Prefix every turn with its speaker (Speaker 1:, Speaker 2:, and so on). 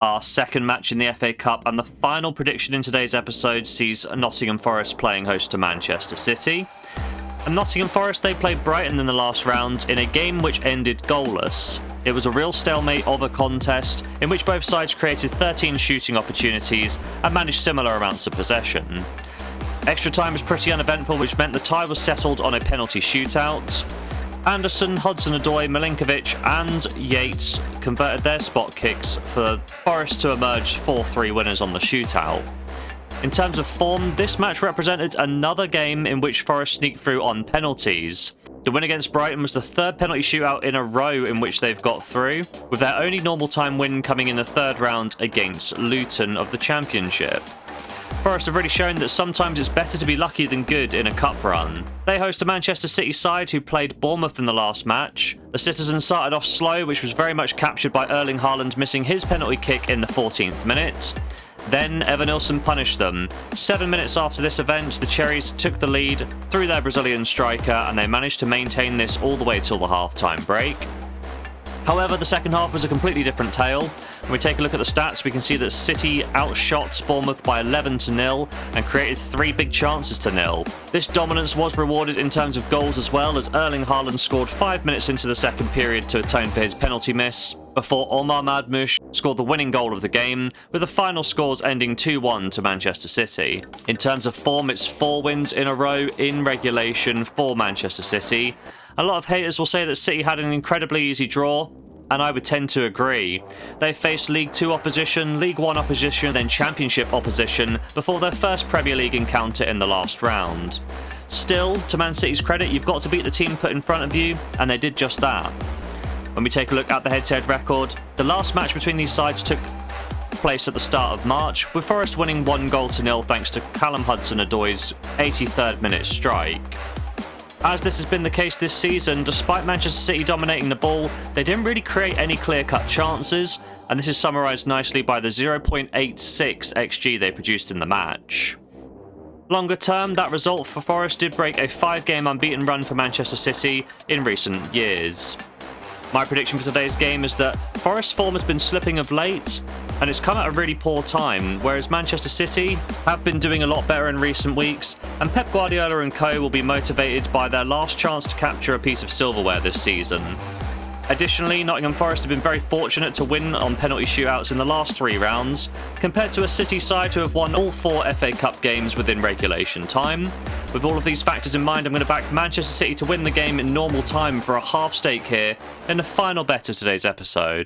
Speaker 1: our second match in the FA Cup, and the final prediction in today's episode sees Nottingham Forest playing host to Manchester City. And Nottingham Forest, they played Brighton in the last round in a game which ended goalless. It was a real stalemate of a contest in which both sides created 13 shooting opportunities and managed similar amounts of possession. Extra time was pretty uneventful, which meant the tie was settled on a penalty shootout. Anderson, Hudson-Odoi, Milinkovic and Yates converted their spot kicks for Forest to emerge 4-3 winners on the shootout. In terms of form, this match represented another game in which Forest sneaked through on penalties. The win against Brighton was the third penalty shootout in a row in which they've got through, with their only normal time win coming in the third round against Luton of the Championship. Forest have really shown that sometimes it's better to be lucky than good in a cup run. They host a Manchester City side who played Bournemouth in the last match. The Citizens started off slow, which was very much captured by Erling Haaland missing his penalty kick in the 14th minute. Then Evanilson punished them. 7 minutes after this event, the Cherries took the lead through their Brazilian striker, and they managed to maintain this all the way till the half-time break. However, the second half was a completely different tale. When we take a look at the stats, we can see that City outshot Bournemouth by 11-0 and created 3 big chances to nil. This dominance was rewarded in terms of goals as well, as Erling Haaland scored 5 minutes into the second period to atone for his penalty miss, before Omar Madmoush scored the winning goal of the game, with the final scores ending 2-1 to Manchester City. In terms of form, it's 4 wins in a row in regulation for Manchester City. A lot of haters will say that City had an incredibly easy draw, and I would tend to agree. They faced League 2 opposition, League 1 opposition, then Championship opposition before their first Premier League encounter in the last round. Still, to Man City's credit, you've got to beat the team put in front of you, and they did just that. When we take a look at the head-to-head record, the last match between these sides took place at the start of March, with Forest winning 1-0 thanks to Callum Hudson-Odoi's 83rd minute strike. As this has been the case this season, despite Manchester City dominating the ball, they didn't really create any clear-cut chances, and this is summarised nicely by the 0.86 XG they produced in the match. Longer term, that result for Forest did break a 5-game unbeaten run for Manchester City in recent years. My prediction for today's game is that Forest's form has been slipping of late, and it's come at a really poor time, whereas Manchester City have been doing a lot better in recent weeks, and Pep Guardiola and co will be motivated by their last chance to capture a piece of silverware this season. Additionally, Nottingham Forest have been very fortunate to win on penalty shootouts in the last 3 rounds, compared to a City side who have won all 4 FA Cup games within regulation time. With all of these factors in mind, I'm going to back Manchester City to win the game in normal time for a half stake here in the final bet of today's episode.